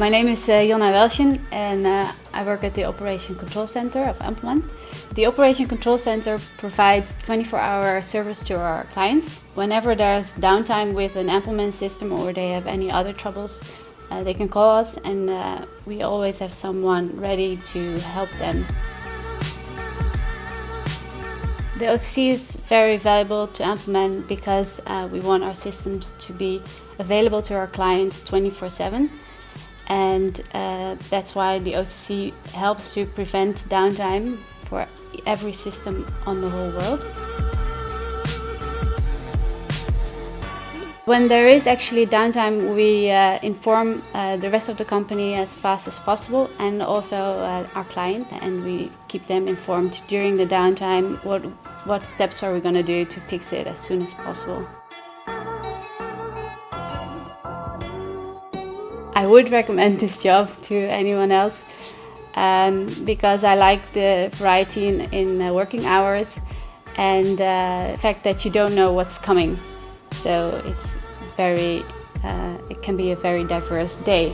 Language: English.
My name is Yonna Welschen and I work at the Operation Control Center of Ampelmann. The Operation Control Center provides 24-hour service to our clients. Whenever there's downtime with an Ampelmann system or they have any other troubles, they can call us and we always have someone ready to help them. The OCC is very valuable to Ampelmann because we want our systems to be available to our clients 24/7. And that's why the OCC helps to prevent downtime for every system on the whole world. When there is actually downtime, we inform the rest of the company as fast as possible and also our client, and we keep them informed during the downtime what steps are we going to do to fix it as soon as possible. I would recommend this job to anyone else because I like the variety in working hours and the fact that you don't know what's coming. So it can be a very diverse day.